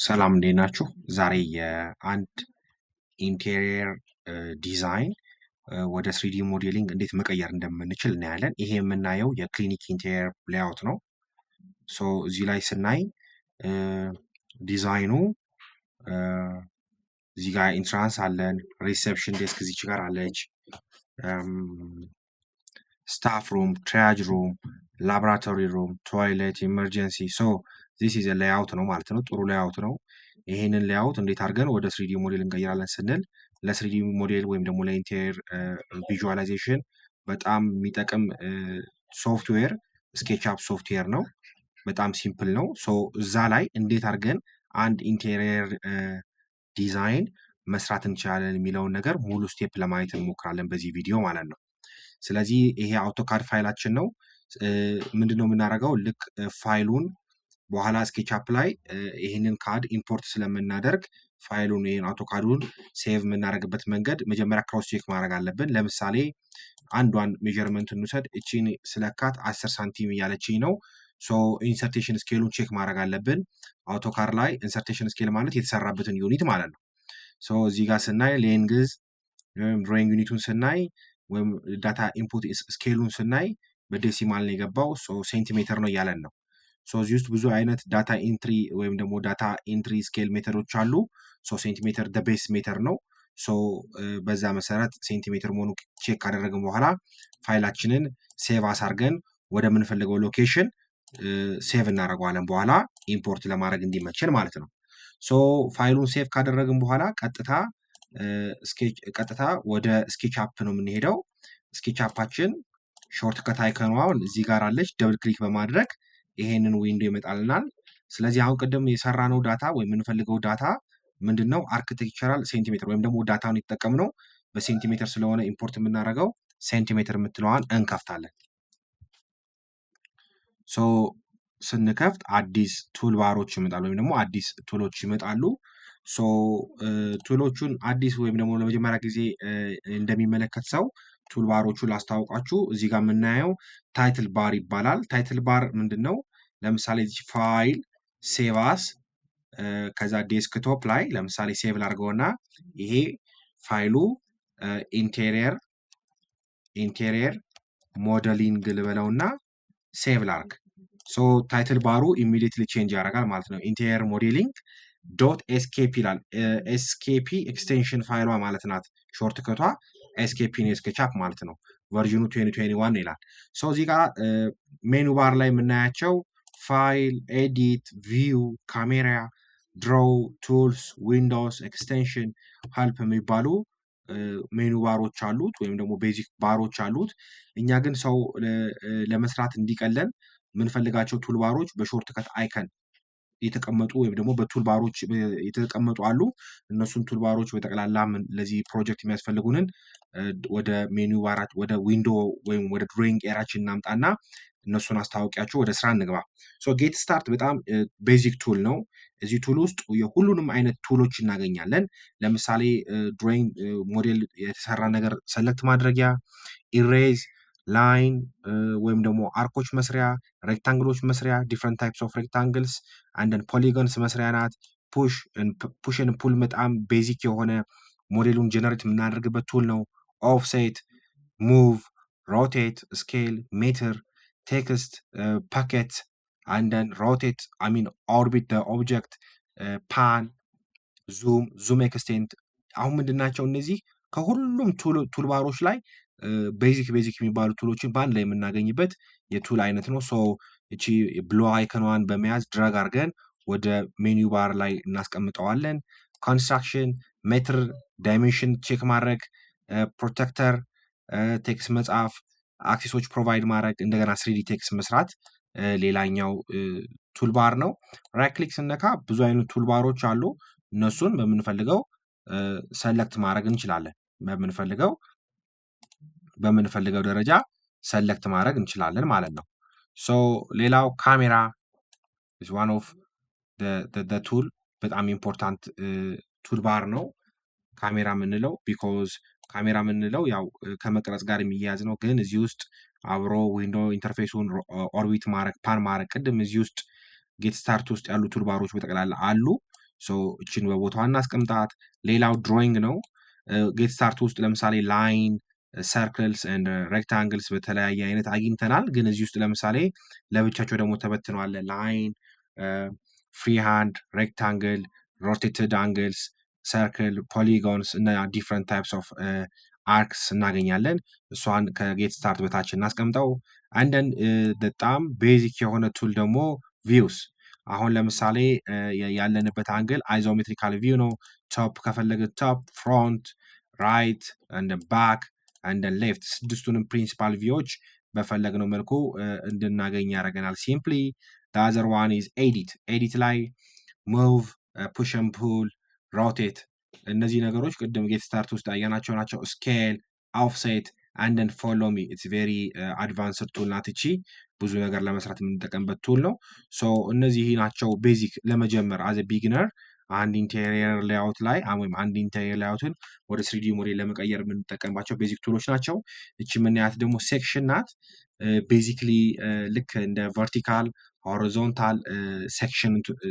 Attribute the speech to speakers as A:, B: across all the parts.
A: ሰላም እንዴት ናችሁ? ዛሬ የአንድ ኢንቴሪየር ዲዛይን ወደ ስሪዲ ሞዴሊንግ እንዴት መቀየር እንደምንችል እናያለን። ይሄ የምናየው የክሊኒክ ኢንቴሪየር ሌአውት ነው። ሶ እዚህ ላይ ስናይ ዲዛይኑ እዚህ ጋር ኢንትራንስ አለን፣ ሪሴፕሽን ዴስክ እዚች ጋር አለች፣ ስታፍ ሩም፣ ትሪያጅ ሩም፣ ላቦራቶሪ ሩም፣ ቶይሌት፣ ኢመርጀንሲ። ሶ ዚስ ኢዝ ሌአውት ነው ማለት ነው። ጥሩ ሌአውት ነው። ይሄንን ሌአውት እንዴት አድርገን ወደ ስሪዲ ሞዴል እንቀይራለን ስንል ለስሪዲ ሞዴል ወይም ደግሞ ለኢንቴሪየር ቪዥዋላይዜሽን በጣም የሚጠቅም ሶፍትዌር ስኬችአፕ ሶፍትዌር ነው። በጣም ሲምፕል ነው። ሶ እዛ ላይ እንዴት አድርገን አንድ ኢንቴሪየር ዲዛይን መስራት እንችላለን የሚለውን ነገር ሙሉ ስቴፕ ለማየት እንሞክራለን በዚህ ቪዲዮ ማለት ነው። ስለዚህ ይሄ አውቶካድ ፋይላችን ነው። ምንድነው የምናደርገው? ልክ ፋይሉን በኋላ ስኬችአፕ ላይ ይህንን ካድ ኢምፖርት ስለምናደርግ ፋይሉን ይህን አውቶካዱን ሴቭ የምናደርግበት መንገድ መጀመሪያ ክሮስ ቼክ ማድረግ አለብን። ለምሳሌ አንዷን ሜጀርመንት እንውሰድ። እቺን ስለካት 10 ሳንቲም እያለችኝ ነው። ሶ ኢንሰርቴሽን ስኬሉን ቼክ ማድረግ አለብን። አውቶካድ ላይ ኢንሰርቴሽን ስኬል ማለት የተሰራበትን ዩኒት ማለት ነው። ሶ እዚህ ጋር ስናይ ሌንግዝ ወይም ድሮይንግ ዩኒቱን ስናይ ወይም ዳታ ኢንፑት ስኬሉን ስናይ በዴሲማል ነው የገባው። ሴንቲሜትር ነው እያለን ነው። እዚህ ውስጥ ብዙ አይነት ዳታ ኢንትሪ ወይም ደግሞ ዳታ ኢንትሪ ስኬል ሜተዶች አሉ። ሴንቲሜትር ቤስ ሜተር ነው። በዛ መሰረት ሴንቲሜትር መሆኑ ቼክ ካደረግን በኋላ ፋይላችንን ሴቭ አሳርገን ወደ ምንፈልገው ሎኬሽን ሴቭ እናደርገዋለን። በኋላ ኢምፖርት ለማድረግ እንዲመችን ማለት ነው። ፋይሉን ሴቭ ካደረግን በኋላ ቀጥታ ወደ ስኬችአፕ ነው የምንሄደው። ስኬችአፓችን ሾርት ከት አይከኗን እዚህ ጋር አለች። ደብል ክሊክ በማድረግ ይሄንን ዊንዶ ይመጣልናል። ስለዚህ አሁን ቅድም የሰራነው ዳታ ወይም የምንፈልገው ዳታ ምንድነው? አርክቴክቸራል ሴንቲሜትር ወይም ደግሞ ዳታውን የተጠቀምነው በሴንቲሜትር ስለሆነ ኢምፖርት የምናደርገው ሴንቲሜትር የምትለዋን እንከፍታለን። ስንከፍት አዲስ ቱል ባሮች ይመጣሉ ወይም ደግሞ አዲስ ቱሎች ይመጣሉ። ቱሎቹን አዲስ ወይም ደግሞ ለመጀመሪያ ጊዜ እንደሚመለከት ሰው ቱል ባሮቹን ላስታውቃችሁ። እዚህ ጋር የምናየው ታይትል ባር ይባላል። ታይትል ባር ምንድን ነው? ለምሳሌ ፋይል ሴቫስ ከዛ ዴስክቶፕ ላይ ለምሳሌ ሴቭ ላድርገውና ይሄ ፋይሉ ኢንቴሪየር ሞዴሊንግ ልበለውና ሴቭ ላርግ። ታይትል ባሩ ኢሚዲየትሊ ቼንጅ ያደርጋል ማለት ነው። ኢንቴሪየር ሞዴሊንግ ዶት ኤስኬፒ ይላል። ኤስኬፒ ኤክስቴንሽን ፋይሏ ማለት ናት። ሾርት ከቷ ኤስኬፒ ነው፣ ስኬችአፕ ማለት ነው። ቨርዥኑ 2021 ይላል። እዚህ ጋር ሜኑ ባር ላይ የምናያቸው ፋይል፣ ኤዲት፣ ቪው፣ ካሜራ፣ ድሮው፣ ቱልስ፣ ዊንዶውስ፣ ኤክስቴንሽን፣ ሀልፕ የሚባሉ ሜኑ ባሮች አሉት ወይም ደግሞ ቤዚክ ባሮች አሉት። እኛ ግን ሰው ለመስራት እንዲቀለን የምንፈልጋቸው ቱል ባሮች በሾርት ከት አይከን የተቀመጡ ወይም ደግሞ በቱል ባሮች የተቀመጡ አሉ። እነሱን ቱል ባሮች በጠቅላላ ለዚህ ፕሮጀክት የሚያስፈልጉንን ወደ ሜኑ ባራት ወደ ዊንዶ ወይም ወደ ድሮይንግ ኤራችን እናምጣና እነሱን አስታወቂያቸው ወደ ስራ እንግባ። ጌት ስታርት በጣም ቤዚክ ቱል ነው። እዚህ ቱል ውስጥ የሁሉንም አይነት ቱሎች እናገኛለን። ለምሳሌ ድሮይንግ ሞዴል የተሰራ ነገር ሰለክት ማድረጊያ፣ ኢሬዝ፣ ላይን ወይም ደግሞ አርኮች መስሪያ፣ ሬክታንግሎች መስሪያ፣ ዲፍረንት ታይፕስ ኦፍ ሬክታንግልስ አንደን ፖሊጎንስ መስሪያ ናት። ፑሽን ፑል በጣም ቤዚክ የሆነ ሞዴሉን ጀነሬት የምናደርግበት ቱል ነው። ኦፍሴት፣ ሙቭ፣ ሮቴት፣ ስኬል፣ ሜትር፣ ቴክስት፣ ፓኬት አንደን ሮቴት ኦርቢት ኦብጀክት፣ ፓን፣ ዙም ኤክስቴንት። አሁን ምንድናቸው እነዚህ? ከሁሉም ቱልባሮች ላይ ቤዚክ የሚባሉ ቱሎችን በአንድ ላይ የምናገኝበት የቱል አይነት ነው። እቺ ብሎ አይከኗን በመያዝ ድረግ አድርገን ወደ ሜኒው ባር ላይ እናስቀምጠዋለን። ኮንስትራክሽን፣ ሜትር፣ ዳይሜንሽን ቼክ ማድረግ፣ ፕሮቴክተር፣ ቴክስት መጻፍ፣ አክሲሶች ፕሮቫይድ ማድረግ፣ እንደገና ስሪዲ ቴክስት መስራት ሌላኛው ቱልባር ነው። ራይት ክሊክ ስነካ ብዙ አይነት ቱልባሮች አሉ። እነሱን በምንፈልገው ሰለክት ማድረግ እንችላለን። በምንፈልገው ደረጃ ሰለክት ማድረግ እንችላለን ማለት ነው። ሌላው ካሜራ is one of the tool በጣም ኢምፖርታንት ቱልባር ነው። ካሜራ የምንለው ቢኮዝ ካሜራ የምንለው ያው ከመቅረጽ ጋር የሚያያዝ ነው። ግን እዚህ ውስጥ አብሮ ዊንዶ ኢንተርፌሱን ኦርቢት ማድረግ ፓን ማድረግ ቅድም እዚህ ውስጥ ጌት ስታርት ውስጥ ያሉ ቱልባሮች በጠቅላላ አሉ። ሶ እችን በቦታዋ እናስቀምጣት። ሌላው ድሮይንግ ነው። ጌት ስታርት ውስጥ ለምሳሌ ላይን ሰርክልስ ኤንድ ሬክታንግልስ በተለያየ አይነት አግኝተናል። ግን እዚህ ውስጥ ለምሳሌ ለብቻቸው ደግሞ ተበትነዋል። ላይን፣ ፍሪ ሃንድ፣ ሬክታንግል፣ ሮቴትድ አንግልስ፣ ሰርክል፣ ፖሊጎንስ እና ዲፍረንት ታይፕስ ኦፍ አርክስ እናገኛለን። እሷን ከጌት ስታርት በታች እናስቀምጠው። አንደን በጣም ቤዚክ የሆነ ቱል ደግሞ ቪውስ። አሁን ለምሳሌ ያለንበት አንግል አይዞሜትሪካል ቪው ነው። ቶፕ ከፈለገ ቶፕ፣ ፍሮንት፣ ራይት እንደ ባክ እንደ ሌፍት ስድስቱንም ፕሪንሲፓል ቪዎች በፈለግነው መልኩ እንድናገኝ ያደርገናል። ሲምፕሊ አዘር ዋን ኢዝ ኤዲት። ኤዲት ላይ ሙቭ፣ ፑሽ ኤንድ ፑል፣ ሮቴት እነዚህ ነገሮች ቅድም ጌት ስታርት ውስጥ ያየናቸው ናቸው። ስኬል፣ ኦፍሴት አንደን ፎሎ ሚ ኢትስ ቬሪ አድቫንስድ ቱል ናት። እቺ ብዙ ነገር ለመስራት የምንጠቀምበት ቱል ነው። ሶ እነዚህ ናቸው ቤዚክ ለመጀመር አዘ ቢግነር አንድ ኢንቴሪየር ሌአውት ላይ ወይም አንድ ኢንቴሪየር ሌአውትን ወደ ስሪዲ ሞዴል ለመቀየር የምንጠቀምባቸው ቤዚክ ቱሎች ናቸው። እቺ የምናያት ደግሞ ሴክሽን ናት። ቤዚክሊ ልክ እንደ ቨርቲካል ሆሪዞንታል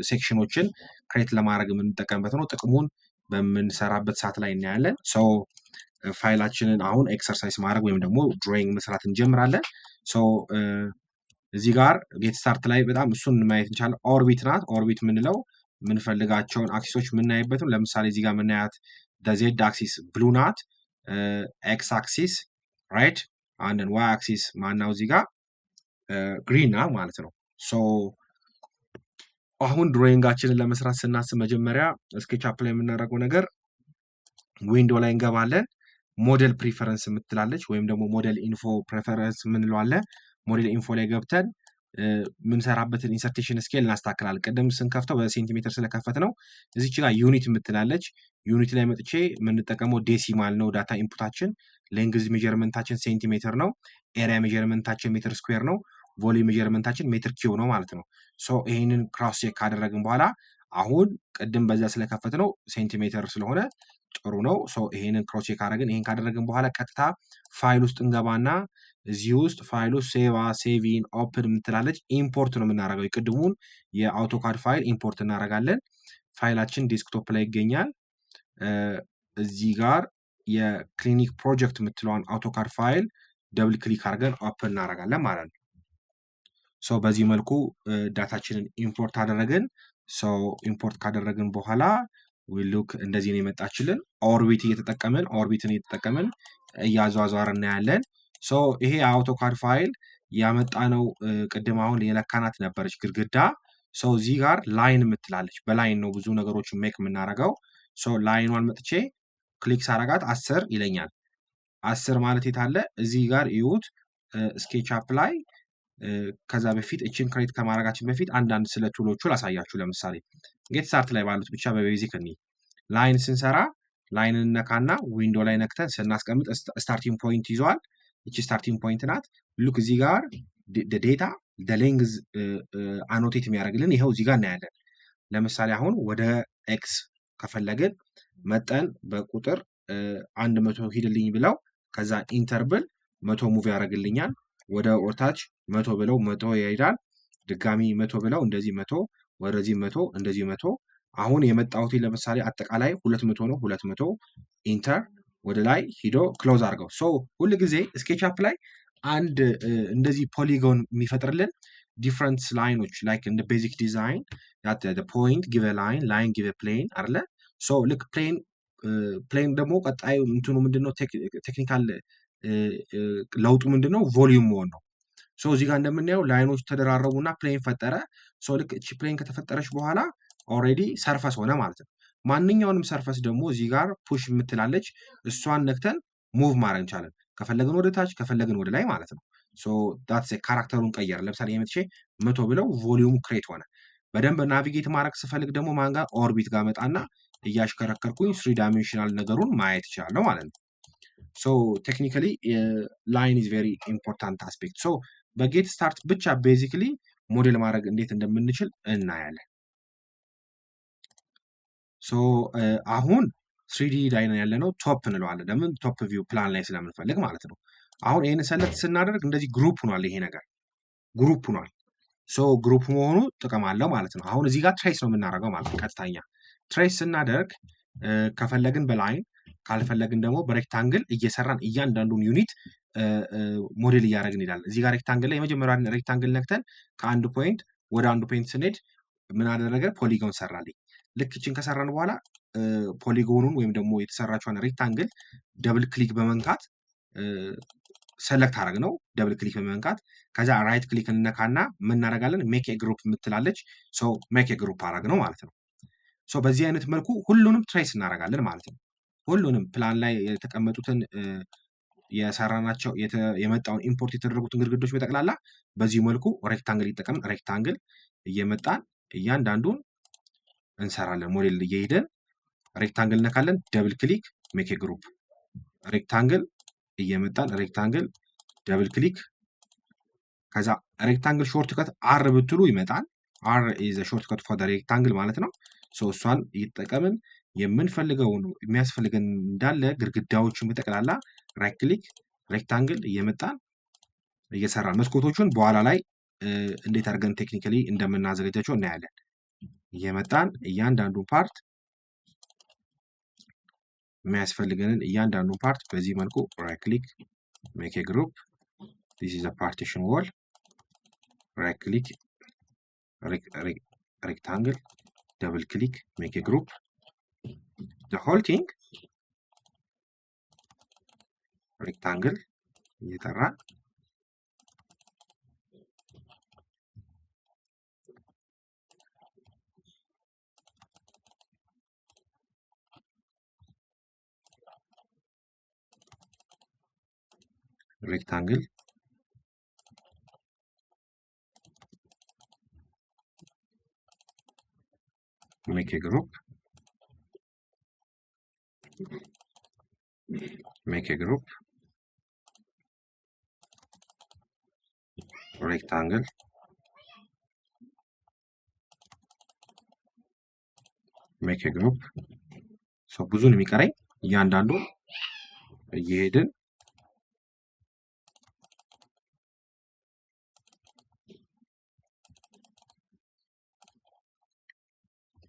A: ሴክሽኖችን ክሬት ለማድረግ የምንጠቀምበት ነው። ጥቅሙን በምንሰራበት ሰዓት ላይ እናያለን። ሶ ፋይላችንን አሁን ኤክሰርሳይዝ ማድረግ ወይም ደግሞ ድሮይንግ መስራት እንጀምራለን። ሶ እዚህ ጋር ጌት ስታርት ላይ በጣም እሱን ማየት እንችላለን። ኦርቢት ናት። ኦርቢት የምንለው የምንፈልጋቸውን አክሲሶች የምናይበትም ለምሳሌ እዚህ ጋር የምናያት ዜድ አክሲስ ብሉ ናት። ኤክስ አክሲስ ራይት አንድን ዋይ አክሲስ ማናው እዚህ ጋር ግሪን ናት ማለት ነው። ሶ አሁን ድሮይንጋችንን ለመስራት ስናስብ መጀመሪያ ስኬችአፕ ላይ የምናደርገው ነገር ዊንዶ ላይ እንገባለን። ሞዴል ፕሪፈረንስ የምትላለች ወይም ደግሞ ሞዴል ኢንፎ ፕሬፈረንስ የምንለዋለን። ሞዴል ኢንፎ ላይ ገብተን የምንሰራበትን ኢንሰርቴሽን ስኬል እናስተካክላለን። ቅድም ስንከፍተው በሴንቲሜትር ስለከፈት ነው። እዚች ጋር ዩኒት የምትላለች ዩኒት ላይ መጥቼ የምንጠቀመው ዴሲማል ነው። ዳታ ኢንፑታችን ሌንግዝ ሜጀርመንታችን ሴንቲሜትር ነው። ኤሪያ ሜጀርመንታችን ሜትር ስኩዌር ነው። ቮሊዩም ሜጀርመንታችን ሜትር ኪዩብ ነው ማለት ነው። ሶ ይህንን ክሮስ ቼክ ካደረግን በኋላ አሁን ቅድም በዛ ስለከፈት ነው ሴንቲሜትር ስለሆነ ጥሩ ነው። ሶ ይሄንን ክሮስ ቼክ አደረግን። ይሄን ካደረግን በኋላ ቀጥታ ፋይል ውስጥ እንገባና እዚህ ውስጥ ፋይል ውስጥ ሴቪን ኦፕን የምትላለች ኢምፖርት ነው የምናደርገው። የቅድሙን የአውቶካድ ፋይል ኢምፖርት እናደርጋለን። ፋይላችን ዴስክቶፕ ላይ ይገኛል። እዚህ ጋር የክሊኒክ ፕሮጀክት የምትለዋን አውቶካድ ፋይል ደብል ክሊክ አድርገን ኦፕን እናደርጋለን ማለት ነው። ሶ በዚህ መልኩ ዳታችንን ኢምፖርት አደረግን። ሶ ኢምፖርት ካደረግን በኋላ ሉክ እንደዚህ ነው የመጣችልን። ኦርቢትን እየተጠቀምን እያዟዟር እናያለን። ሶ ይሄ የአውቶካድ ፋይል ያመጣነው ቅድም አሁን የለካናት ነበረች ግድግዳ። ሶ እዚህ ጋር ላይን የምትላለች በላይን ነው ብዙ ነገሮችን ሜክ የምናደርገው። ሶ ላይኗን መጥቼ ክሊክ ሳረጋት 10 ይለኛል። 10 ማለት የታለ እዚህ ጋር ይዩት ስኬችአፕ ላይ ከዛ በፊት እችን ክሬት ከማድረጋችን በፊት አንዳንድ ስለ ቱሎቹ ላሳያችሁ። ለምሳሌ ጌት ስታርት ላይ ባሉት ብቻ በቤዚክ እኒ ላይን ስንሰራ ላይንን ነካና ዊንዶ ላይ ነክተን ስናስቀምጥ ስታርቲንግ ፖይንት ይዘዋል። እቺ ስታርቲንግ ፖይንት ናት። ሉክ እዚህ ጋር ዴታ ሌንግዝ አኖቴት የሚያደርግልን ይኸው እዚህ ጋር እናያለን። ለምሳሌ አሁን ወደ ኤክስ ከፈለግን መጠን በቁጥር 100 ሂድልኝ ብለው ከዛ ኢንተርብል 100 ሙቭ ያደርግልኛል። ወደ ኦርታች 100 ብለው 100 ይሄዳል። ድጋሚ 100 ብለው እንደዚህ 100 ወደዚህ 100 እንደዚህ 100። አሁን የመጣሁት ለምሳሌ አጠቃላይ 200 ነው። 200 ኢንተር ወደ ላይ ሂዶ ክሎዝ አድርገው። ሶ ሁል ጊዜ ስኬችአፕ ላይ አንድ እንደዚህ ፖሊጎን የሚፈጥርልን ዲፍረንት ላይኖች ላይክ እንደ ቤዚክ ዲዛይን ፖይንት ጊቭ ላይን ላይን ጊቭ ፕሌን አይደለ? ሶ ልክ ፕሌን ደግሞ ቀጣዩ እንትኑ ምንድነው ቴክኒካል ለውጡ ምንድነው? ቮሊዩም መሆን ነው። ሶ እዚህ ጋር እንደምናየው ላይኖች ተደራረቡና ፕሌን ፈጠረ። ሶ ልክ እቺ ፕሌን ከተፈጠረች በኋላ ኦልሬዲ ሰርፈስ ሆነ ማለት ነው። ማንኛውንም ሰርፈስ ደግሞ እዚህ ጋር ፑሽ የምትላለች እሷን ነክተን ሙቭ ማድረግ እንቻለን። ከፈለግን ወደ ታች ከፈለግን ወደ ላይ ማለት ነው። ሶ ዳትስ ካራክተሩን ቀየረ። ለምሳሌ የመጥቼ 100 ብለው ቮሊዩም ክሬት ሆነ። በደንብ ናቪጌት ማድረግ ስፈልግ ደግሞ ማን ጋር ኦርቢት ጋር መጣና እያሽከረከርኩኝ 3 ዳይሜንሽናል ነገሩን ማየት ይችላለሁ ማለት ነው። ሶ ቴክኒካሊ ላይን ኢዝ ቬሪ ኢምፖርታንት አስፔክት። ሶ በጌት ስታርት ብቻ ቤዚክሊ ሞዴል ማድረግ እንዴት እንደምንችል እናያለን። ሶ አሁን 3ዲ ላይ ነው ያለነው። ቶፕ እንለዋለን። ለምን ቶፕ ቪው ፕላን ላይ ስለምንፈልግ ማለት ነው። አሁን ይሄን ሰለክት ስናደርግ እንደዚህ ግሩፕ ሆኗል። ይሄ ነገር ግሩፕ ሆኗል። ሶ ግሩፕ መሆኑ ጥቅም አለው ማለት ነው። አሁን እዚህ ጋር ትሬስ ነው የምናደርገው ማለት ነው። ቀጥታኛ ትሬስ ስናደርግ ከፈለግን በላይን ካልፈለግን ደግሞ በሬክታንግል እየሰራን እያንዳንዱን ዩኒት ሞዴል እያደረግን ይላል። እዚህ ጋር ሬክታንግል ላይ የመጀመሪያውን ሬክታንግል ነክተን ከአንድ ፖይንት ወደ አንዱ ፖይንት ስንሄድ ምን አደረገ? ፖሊጎን ሰራልኝ። ልክ እችን ከሰራን በኋላ ፖሊጎኑን ወይም ደግሞ የተሰራችውን ሬክታንግል ደብል ክሊክ በመንካት ሰለክት አረግ ነው። ደብል ክሊክ በመንካት ከዛ ራይት ክሊክ እንነካና ምን እናደርጋለን? ሜክ ኤ ግሩፕ የምትላለች ሶ ሜክ ኤ ግሩፕ አረግ ነው ማለት ነው። ሶ በዚህ አይነት መልኩ ሁሉንም ትሬስ እናደርጋለን ማለት ነው። ሁሉንም ፕላን ላይ የተቀመጡትን የሰራናቸው የመጣውን ኢምፖርት የተደረጉትን ግድግዶች በጠቅላላ በዚህ መልኩ ሬክታንግል ይጠቀም ሬክታንግል እየመጣን እያንዳንዱን እንሰራለን። ሞዴል እየሄደን ሬክታንግል ነካለን፣ ደብል ክሊክ ሜክ ኤ ግሩፕ፣ ሬክታንግል እየመጣን ሬክታንግል ደብል ክሊክ፣ ከዛ ሬክታንግል ሾርት ከት አር ብትሉ ይመጣል። አር ኢዝ ሾርት ከት ፎር ሬክታንግል ማለት ነው። ሶ እሷን እየተጠቀምን የምንፈልገውን የሚያስፈልገን እንዳለ ግድግዳዎችን በጠቅላላ ራይት ክሊክ ሬክታንግል እየመጣን እየሰራን መስኮቶቹን በኋላ ላይ እንዴት አድርገን ቴክኒካሊ እንደምናዘጋጃቸው እናያለን። እየመጣን እያንዳንዱ ፓርት የሚያስፈልገንን እያንዳንዱ ፓርት በዚህ መልኩ ራይት ክሊክ ሜክ ኤ ግሩፕ ዲስ ኢዝ አ ፓርቲሽን ዎል ራይት ክሊክ ሬክታንግል ደብል ክሊክ ሜክ ኤ ግሩፕ the whole thing ሬክታንግል እየጠራ ሬክታንግል ሜክ ኤ ግሩፕ ሜክ ኤ ግሩፕ ሬክታንግል ሜክ ኤ ግሩፕ ሶ ብዙ ነው የሚቀረኝ። እያንዳንዱ እየሄድን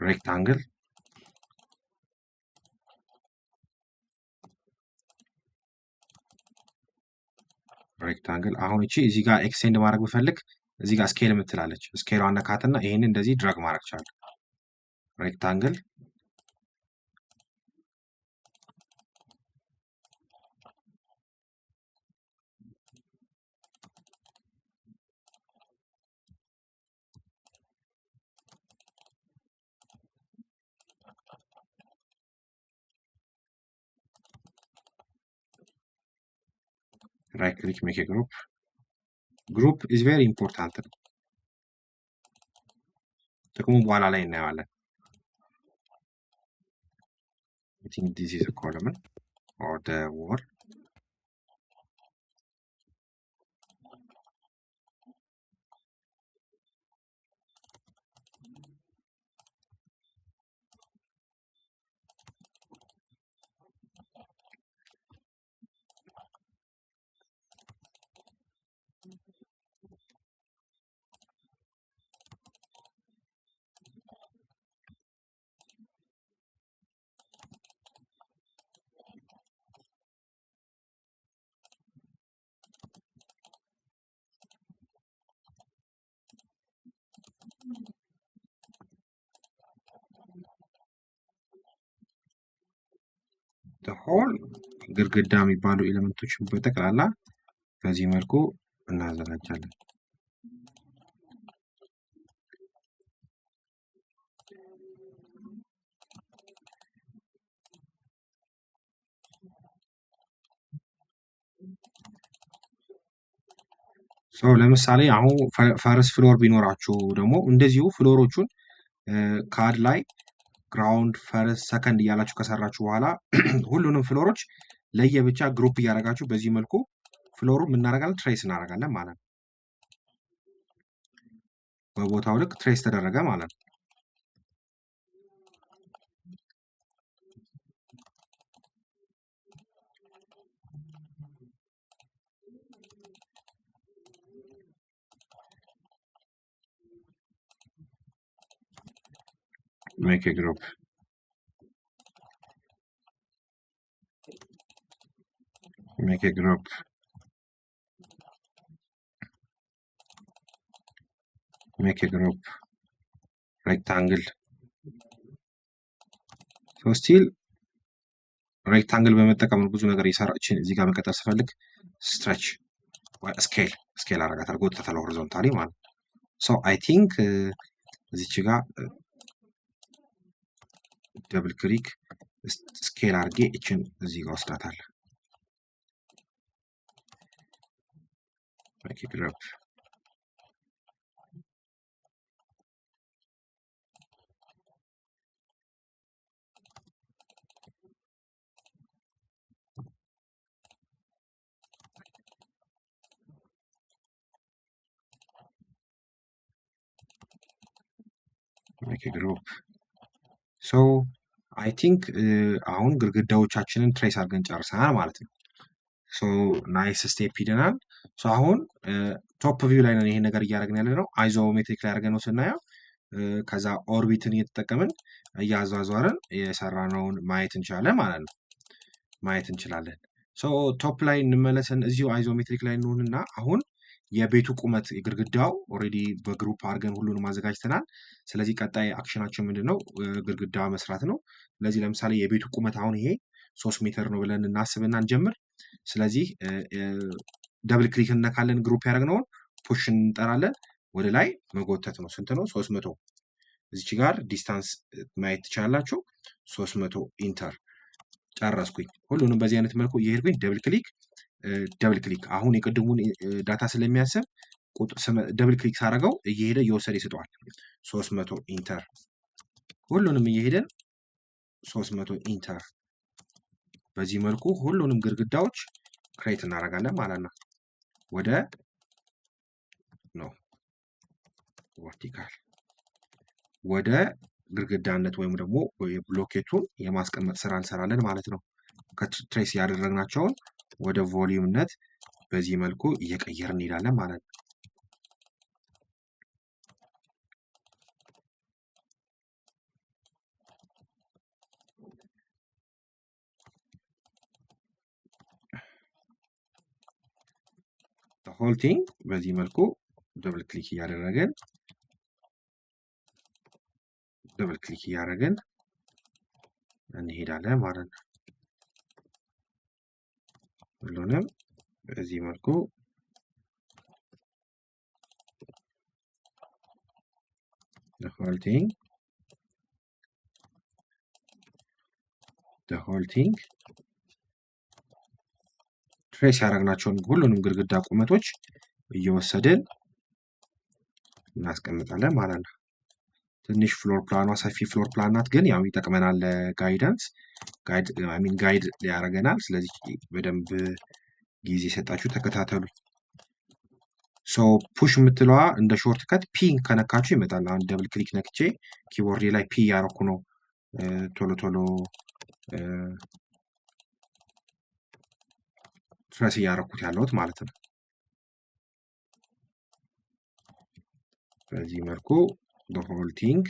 A: ሬክታንግል ሬክታንግል አሁን እቺ እዚህ ጋር ኤክስቴንድ ማድረግ ብፈልግ እዚህ ጋር ስኬል የምትላለች ስኬሏን ነካትና ይሄንን እንደዚህ ድራግ ማድረግ ይቻላል። ሬክታንግል right click make a group is very important ጥቅሙ በኋላ ላይ እናየዋለን። I think this is a column or the wall the whole ግድግዳ የሚባሉ ኤሌመንቶችን በጠቅላላ በዚህ መልኩ እናዘጋጃለን። ሶ ለምሳሌ አሁን ፈርስት ፍሎር ቢኖራችሁ ደግሞ እንደዚሁ ፍሎሮቹን ካድ ላይ ግራውንድ ፈርስት ሰከንድ እያላችሁ ከሰራችሁ በኋላ ሁሉንም ፍሎሮች ለየብቻ ግሩፕ እያደረጋችሁ በዚህ መልኩ ፍሎሩ እናደርጋለን ትሬስ እናደርጋለን ማለት ነው። በቦታው ልክ ትሬስ ተደረገ ማለት ነው። make a group make a group, make a group, rectangle. So still ሬክታንግል በመጠቀም ብዙ ነገር እየሰራችን እዚህ ጋር መቀጠል ስፈልግ ስትሬች ስኬል አረጋታል ጎትታታል ሆሪዞንታሊ ማለት ነው። ሶ አይ ቲንክ እዚች ጋር ደብል ክሊክ ስኬል አድርጌ እችን እዚህ ጋር ወስዳታለሁ። ኦኬ ግሩፕ ኦኬ ግሩፕ ሶ አይ ቲንክ አሁን ግድግዳዎቻችንን ትሬስ አድርገን ጨርሰናል ማለት ነው። ሶ ናይስ ስቴፕ ሂደናል። ሶ አሁን ቶፕ ቪው ላይ ነን ይሄን ነገር እያደረግን ያለ ነው። አይዞሜትሪክ ላይ አድርገን ነው ስናየው ከዛ ኦርቢትን እየተጠቀምን እያዟዟርን የሰራነውን ማየት እንችላለን ማለት ነው። ማየት እንችላለን። ሶ ቶፕ ላይ እንመለስን እዚሁ አይዞሜትሪክ ላይ እንሆንና አሁን የቤቱ ቁመት የግድግዳው ኦልሬዲ በግሩፕ አድርገን ሁሉንም አዘጋጅተናል። ስለዚህ ቀጣይ አክሽናችን ምንድነው? ግድግዳ መስራት ነው። ስለዚህ ለምሳሌ የቤቱ ቁመት አሁን ይሄ 3 ሜትር ነው ብለን እናስብና እንጀምር። ስለዚህ ደብል ክሊክ እነካለን። ግሩፕ ያደረግነውን ፑሽ እንጠራለን። ወደ ላይ መጎተት ነው። ስንት ነው? 300። እዚች ጋር ዲስታንስ ማየት ትችላላችሁ። 300 ኢንተር ጨረስኩኝ። ሁሉንም በዚህ አይነት መልኩ እየሄድኩኝ ደብል ክሊክ አሁን የቅድሙን ዳታ ስለሚያስብ ደብል ክሊክ ሳደርገው እየሄደ እየወሰደ ይሰጠዋል። 300 ኢንተር ሁሉንም እየሄደን 300 ኢንተር በዚህ መልኩ ሁሉንም ግድግዳዎች ክሬት እናደርጋለን ማለት ነው። ወደ ቨርቲካል ወደ ግድግዳነት ወይም ደግሞ የብሎኬቱን የማስቀመጥ ስራ እንሰራለን ማለት ነው። ከትሬስ ያደረግናቸውን ወደ ቮሊዩምነት በዚህ መልኩ እየቀየርን እንሄዳለን ማለት ነው። ሆል ቲንግ በዚህ መልኩ ደብል ክሊክ እያደረግን እንሄዳለን ማለት ነው። ሁሉንም በዚህ መልኩ the whole thing ትሬስ ያደረግናቸውን ሁሉንም ግድግዳ ቁመቶች እየወሰድን እናስቀምጣለን ማለት ነው። ትንሽ ፍሎር ፕላኗ ሰፊ ፍሎር ፕላን ናት፣ ግን ያው ይጠቅመናል ለጋይዳንስ ጋይድ ያደርገናል። ስለዚህ በደንብ ጊዜ ሰጣችሁ ተከታተሉ። ሶ ፑሽ የምትለዋ እንደ ሾርት ከት ፒ ከነካችሁ ይመጣል። አሁን ደብል ክሊክ ነክቼ ኪቦርድ ላይ ፒ ያረኩ ነው ቶሎ ቶሎ ትረስ እያረኩት ያለሁት ማለት ነው። በዚህ መልኩ በሆል ቲንግ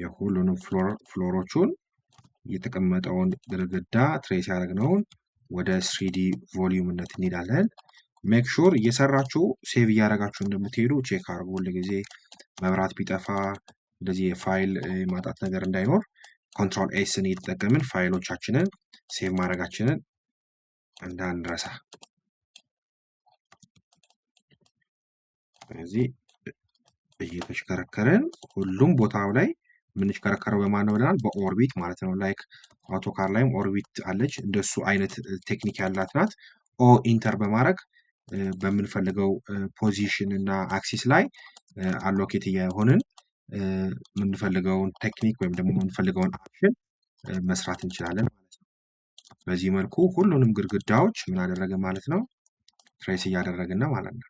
A: የሁሉንም ፍሎሮቹን የተቀመጠውን ግድግዳ ትሬስ ያደረግነውን ወደ 3ዲ ቮሊዩምነት እንሄዳለን። ሜክ ሹር እየሰራችሁ ሴቭ እያደረጋችሁ እንደምትሄዱ ቼክ አድርጉ። ሁልጊዜ መብራት ቢጠፋ እንደዚህ የፋይል ማጣት ነገር እንዳይኖር ኮንትሮል ኤስን እየተጠቀምን ፋይሎቻችንን ሴቭ ማድረጋችንን እንዳንረሳ። ስለዚህ እየተሽከረከርን ሁሉም ቦታው ላይ የምንሽከረከረው በማን ነው ብለናል? በኦርቢት ማለት ነው። ላይክ አውቶካር ላይም ኦርቢት አለች፣ እንደሱ አይነት ቴክኒክ ያላት ናት። ኦ ኢንተር በማድረግ በምንፈልገው ፖዚሽን እና አክሲስ ላይ አሎኬት እየሆንን የምንፈልገውን ቴክኒክ ወይም ደግሞ የምንፈልገውን አክሽን መስራት እንችላለን ማለት ነው። በዚህ መልኩ ሁሉንም ግድግዳዎች ምን አደረገ ማለት ነው? ትሬስ እያደረግን ነው ማለት ነው።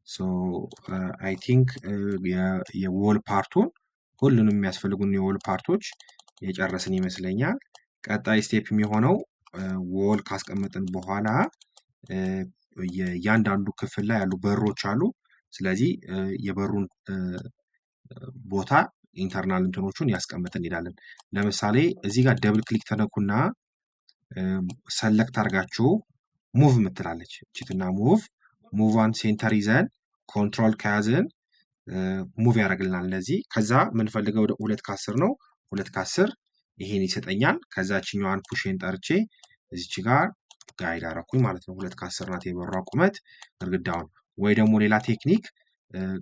A: ሶ አይ ቲንክ የዎል ፓርቱን ሁሉንም የሚያስፈልጉን የዎል ፓርቶች የጨረስን ይመስለኛል። ቀጣይ ስቴፕ የሚሆነው ዎል ካስቀመጥን በኋላ የእያንዳንዱ ክፍል ላይ ያሉ በሮች አሉ። ስለዚህ የበሩን ቦታ ኢንተርናል እንትኖቹን ያስቀምጥን እንሄዳለን። ለምሳሌ እዚህ ጋር ደብል ክሊክ ተነኩና ሰለክት አድርጋችሁ ሙቭ ምትላለች እችትና ሙቭን ሴንተር ይዘን ኮንትሮል ከያዝን ሙቭ ያደርግልናል እንደዚህ። ከዛ የምንፈልገው 2 ከ10 ነው። 2 ከ10 ይሄን ይሰጠኛል። ከዛችኛዋን ፑሽን ጠርቼ እዚች ጋር ጋይድ አደረኩኝ ማለት ነው። 2 ከ10 ናት የበሯ ቁመት ግድግዳውን። ወይ ደግሞ ሌላ ቴክኒክ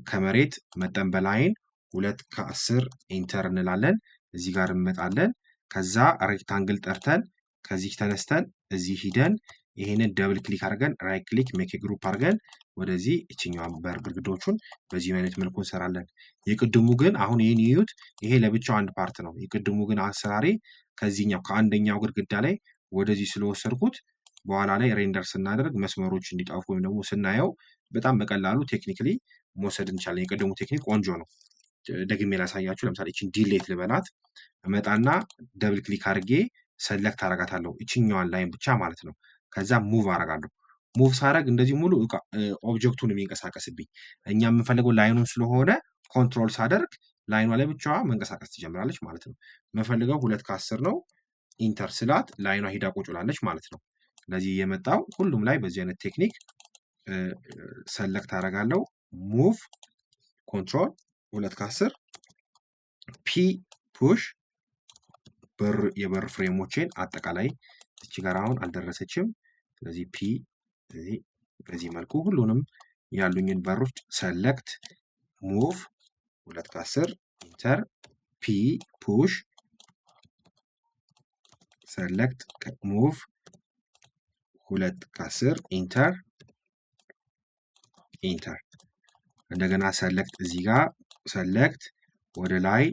A: ከመሬት መጠን በላይን 2 ከ10 ኢንተር እንላለን። እዚህ ጋር እንመጣለን። ከዛ ሬክታንግል ጠርተን ከዚህ ተነስተን እዚህ ሂደን ይሄንን ደብል ክሊክ አድርገን ራይት ክሊክ ሜክ ግሩፕ አድርገን ወደዚህ እችኛዋን በር ግድግዳዎቹን በዚህ አይነት መልኩ እንሰራለን። የቅድሙ ግን አሁን ይህን ይዩት፣ ይሄ ለብቻው አንድ ፓርት ነው። የቅድሙ ግን አሰራሬ ከዚህኛው ከአንደኛው ግድግዳ ላይ ወደዚህ ስለወሰድኩት በኋላ ላይ ሬንደር ስናደርግ መስመሮች እንዲጠፉ ወይም ደግሞ ስናየው በጣም በቀላሉ ቴክኒክሊ መውሰድ እንችላለን። የቅድሙ ቴክኒክ ቆንጆ ነው። ደግሜ ላሳያችሁ። ለምሳሌ እችን ዲሌት ልበላት፣ እመጣና ደብል ክሊክ አድርጌ ሰለክት አረጋታለሁ እችኛዋን ላይን ብቻ ማለት ነው። ከዛ ሙቭ አረጋለሁ። ሙቭ ሳረግ እንደዚህ ሙሉ ኦብጀክቱን የሚንቀሳቀስብኝ እኛ የምንፈልገው ላይኑን ስለሆነ ኮንትሮል ሳደርግ ላይኗ ላይ ብቻዋ መንቀሳቀስ ትጀምራለች ማለት ነው። የምፈልገው 2 ከ10 ነው። ኢንተር ስላት ላይኗ ሂዳ ቁጭ ብላለች ማለት ነው። ስለዚህ የመጣው ሁሉም ላይ በዚህ አይነት ቴክኒክ ሰለክት አረጋለሁ። ሙቭ ኮንትሮል 2 ከ10 ፒ ፑሽ የበር ፍሬሞችን አጠቃላይ እቺ ጋር አሁን አልደረሰችም። ስለዚህ ፒ በዚህ መልኩ ሁሉንም ያሉኝን በሮች ሰለክት ሙቭ 2 ከ10 ኢንተር ፒ ፑሽ ሰለክት ሙቭ 2 ከ10 ኢንተር እንደገና ሰለክት እዚህ ጋር ሰለክት ወደ ላይ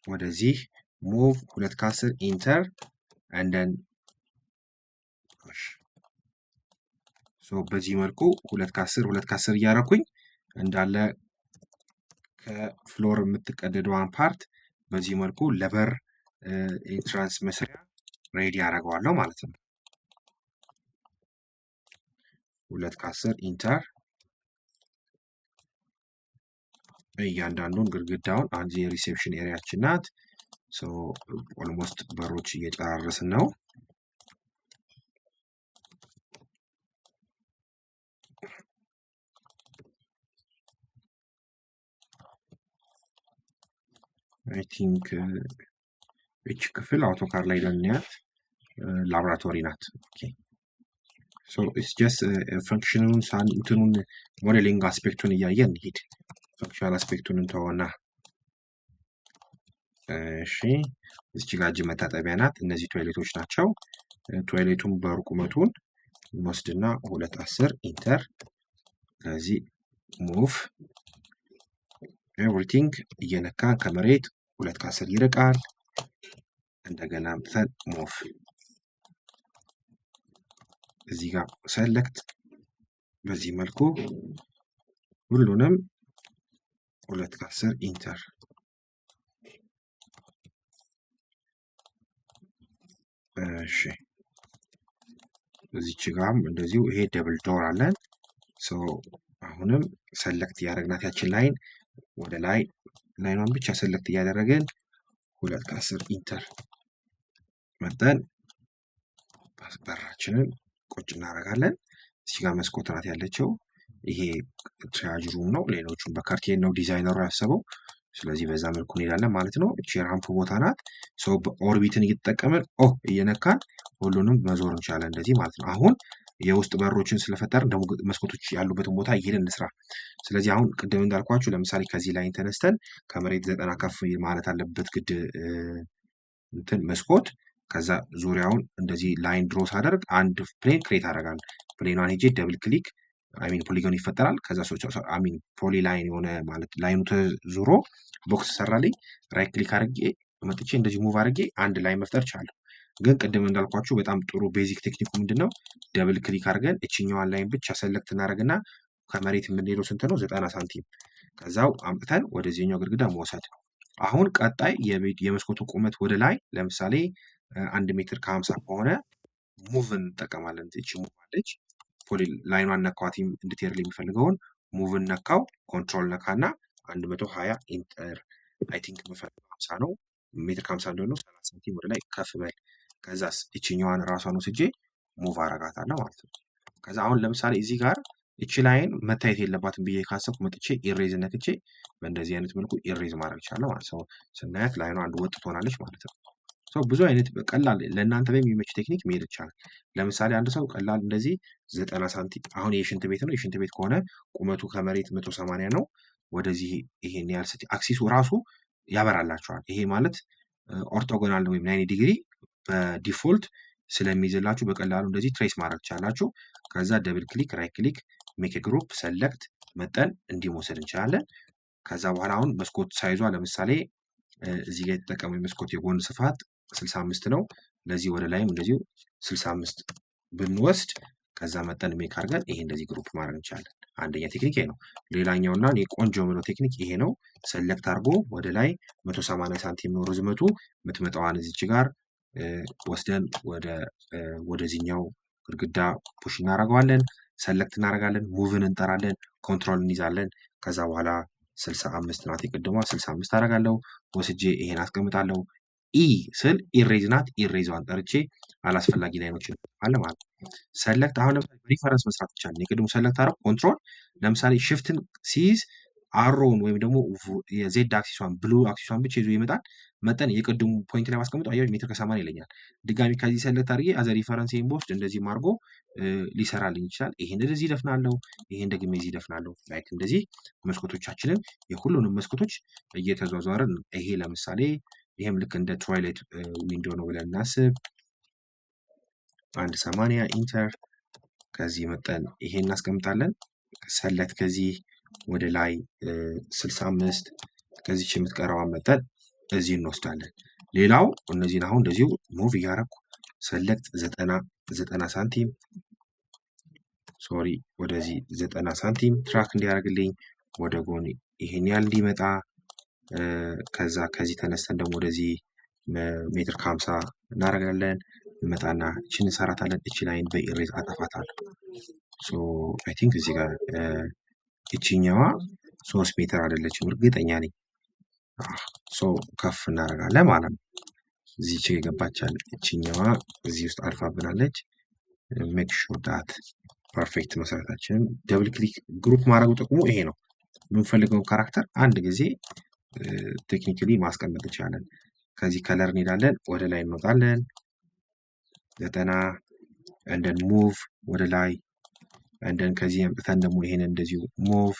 A: ወደዚህ ሙቭ 2 ከ10 ኢንተር እንደን በዚህ መልኩ 2 ከ10 እያደረኩኝ እንዳለ ከፍሎር የምትቀደደዋን ፓርት በዚህ መልኩ ለበር ኢንትራንስ መስሪያ ሬዲ ያደርገዋለሁ ማለት ነው። 2 ከ10 ኢንተር እያንዳንዱን ግድግዳውን አንድ የሪሴፕሽን ኤሪያችን ናት። ኦልሞስት በሮች እየጨራረስን ነው። አይ ቲንክ እቺ ክፍል አውቶካር ላይ ለኛት ላብራቶሪ ናት። ኦኬ ሶ ኢትስ ጀስት ፈንክሽኑን እንትኑን ሞዴሊንግ አስፔክቱን እያየን እንሂድ። ፈንክሽናል አስፔክቱን እንተወና እሺ እዚች ጋር እጅ መታጠቢያ ናት። እነዚህ ቶይሌቶች ናቸው። ቶይሌቱን በርቁመቱን እንወስድና 2 10 ኢንተር ከዚህ ሙቭ ኤቭሪቲንግ እየነካ ከመሬት 2 ከ10 ይርቃል። እንደገና አምጥተን ሙቭ እዚህ ጋር ሰለክት በዚህ መልኩ ሁሉንም 2 ከ10 ኢንተር እሺ እዚች ጋርም እንደዚሁ ይሄ ደብል ዶር አለን። አሁንም ሰለክት ያደረግናት ያችን ላይን ወደ ላይ ላይኗን ብቻ ሰለክት እያደረግን 2 ከ10 ኢንተር መጠን በራችንን ቁጭ እናደርጋለን። እዚህ ጋር መስኮት ናት ያለችው። ይሄ ትሪያጅ ሩም ነው። ሌሎቹም በካርቴን ነው ዲዛይነሩ ያሰበው። ስለዚህ በዛ መልኩ እንሄዳለን ማለት ነው። እቺ ራምፕ ቦታ ናት። ኦርቢትን እየተጠቀመን እየነካን ሁሉንም መዞር እንችላለን እንደዚህ ማለት ነው። አሁን የውስጥ በሮችን ስለፈጠርን ደግሞ መስኮቶች ያሉበትን ቦታ እየሄድን እንስራ። ስለዚህ አሁን ቅድም እንዳልኳችሁ ለምሳሌ ከዚህ ላይ ተነስተን ከመሬት 90 ከፍ ማለት አለበት ግድ እንትን መስኮት። ከዛ ዙሪያውን እንደዚህ ላይን ድሮ ሳደርግ አንድ ፕሌን ክሬት አደርጋለሁ። ፕሌኗን ሄጄ ደብል ክሊክ ፖሊጎን ይፈጠራል። ከዛ ፖሊ ላይን የሆነ ማለት ላይኑ ተዙሮ ቦክስ ሰራልኝ። ራይት ክሊክ አድርጌ መጥቼ እንደዚህ ሙቭ አድርጌ አንድ ላይን መፍጠር ቻለሁ። ግን ቅድም እንዳልኳችሁ በጣም ጥሩ ቤዚክ ቴክኒኩ ምንድነው? ደብል ክሊክ አድርገን እችኛዋን ላይን ብቻ ሰለክት እናደርግና ከመሬት የምንሄደው ስንት ነው? 90 ሳንቲም። ከዛው አምጥተን ወደዚህኛው ግድግዳ መውሰድ። አሁን ቀጣይ የመስኮቱ ቁመት ወደ ላይ ለምሳሌ 1 ሜትር ከ50 ከሆነ ሙቭ እንጠቀማለን። እቺ ሙቭ አለች። ፖሊ ላይኗን ነካዋት እንድትሄድልኝ የሚፈልገውን ሙቭ ነካው፣ ኮንትሮል ነካና 120 ኢንተር አይ ቲንክ የምፈልገው 50 ነው። ሜትር ከ50 እንደሆነ 30 ሳንቲም ወደ ላይ ከፍ በል። ከዛስ ይችኛዋን ራሷን ወስጄ ሙቭ አረጋታለሁ ማለት ነው። ከዛ አሁን ለምሳሌ እዚህ ጋር እቺ ላይን መታየት የለባትም ብዬ ካሰብኩ መጥቼ ኢሬዝ ነክቼ በእንደዚህ አይነት መልኩ ኢሬዝ ማድረግ ይቻላል ማለት ነው። ስናያት ላይኗ አንድ ወጥ ትሆናለች ማለት ነው። ሰው ብዙ አይነት ቀላል ለእናንተ በሚመች ቴክኒክ መሄድ ይቻላል። ለምሳሌ አንድ ሰው ቀላል እንደዚህ 90 ሳንቲም አሁን የሽንት ቤት ነው። የሽንት ቤት ከሆነ ቁመቱ ከመሬት 180 ነው። ወደዚህ ይሄን ያህል አክሲሱ ራሱ ያበራላችኋል። ይሄ ማለት ኦርቶጎናል ወይም 90 ዲግሪ በዲፎልት ስለሚይዝላችሁ በቀላሉ እንደዚህ ትሬስ ማድረግ ትችላላችሁ። ከዛ ደብል ክሊክ ራይት ክሊክ ሜክ ግሩፕ ሰለክት መጠን እንዲህ መውሰድ እንችላለን። ከዛ በኋላ አሁን መስኮት ሳይዟ ለምሳሌ እዚህ ጋር የተጠቀመው የመስኮት የጎን ስፋት 65 ነው። ለዚህ ወደ ላይም እንደዚሁ 65 ብንወስድ ከዛ መጠን ሜክ አድርገን ይሄ እንደዚህ ግሩፕ ማድረግ እንችላለን። አንደኛ ቴክኒክ ይሄ ነው። ሌላኛውና ቆንጆ የምለው ቴክኒክ ይሄ ነው። ሰለክት አድርጎ ወደ ላይ 180 ሳንቲም ነው ርዝመቱ። የምትመጣዋን እዚች ጋር ወስደን ወደዚህኛው ግድግዳ ፑሽ እናደርገዋለን። ሰለክት እናደርጋለን። ሙቭን እንጠራለን። ኮንትሮል እንይዛለን። ከዛ በኋላ 65 ናት የቅድሟ 65 አደርጋለሁ። ወስጄ ይሄን አስቀምጣለሁ። ኢ ስል ኢሬዝ ናት። ኢሬዟን ጠርቼ አላስፈላጊ ላይኖችን አለ ማለት ነው። ሰለክት አሁን ለምሳሌ ሪፈረንስ መስራት ይቻላል። የቅድሙ ሰለክት አደረኩ ኮንትሮል ለምሳሌ ሽፍትን ሲይዝ አሮውን ወይም ደግሞ የዜድ አክሲሷን ብሉ አክሲሷን ብቻ ይዞ ይመጣል። መጠን የቅድሙ ፖይንት ላይ ማስቀምጠው አየሁ ሜትር ከ80 ይለኛል። ድጋሚ ከዚህ ሰለክት አድርጌ አዘ ሪፈረንስ በውስጥ እንደዚህ አድርጎ ሊሰራልኝ ይችላል። ይሄን እንደዚህ ደፍናለሁ። ይሄን ደግሜ እዚህ ደፍናለሁ። ላይክ እንደዚህ መስኮቶቻችንን የሁሉንም መስኮቶች እየተዟዟርን ይሄ ለምሳሌ ይሄም ልክ እንደ ትዋይላይት ዊንዶ ነው ብለን እናስብ። 180 ኢንተር ከዚህ መጠን ይሄን እናስቀምጣለን። ሰለት ከዚህ ወደ ላይ 65 ከዚች የምትቀረዋን መጠን እዚህ እንወስዳለን። ሌላው እነዚህን አሁን እንደዚሁ ሙቭ እያረኩ ሰለክት 90 ሳንቲም ሶሪ ወደዚህ 90 ሳንቲም ትራክ እንዲያደርግልኝ ወደ ጎን ይሄን ያህል እንዲመጣ ከዛ ከዚህ ተነስተን ደግሞ ወደዚህ ሜትር ከ50 እናደርጋለን። እንመጣና እችን እንሰራታለን። እቺ ላይን በኢሬዝ አጠፋታለሁ። ሶ አይ ቲንክ እዚህ ጋር እቺኛዋ 3 ሜትር አይደለችም እርግጠኛ ነኝ። ሶ ከፍ እናደርጋለን ማለት ነው። እዚህ ቼክ የገባቻል እቺኛዋ እዚህ ውስጥ አልፋብናለች። ሜክ ሹር ዳት ፐርፌክት መሰረታችንን ደብል ክሊክ ግሩፕ ማድረጉ ጥቅሙ ይሄ ነው። የምንፈልገውን ካራክተር አንድ ጊዜ ቴክኒካሊ ማስቀመጥ እንችላለን። ከዚህ ከለር እንሄዳለን፣ ወደ ላይ እንወጣለን 90 እንደን ሙቭ ወደ ላይ እንደን ከዚህ አምጥተን ደግሞ ይሄን እንደዚሁ ሙቭ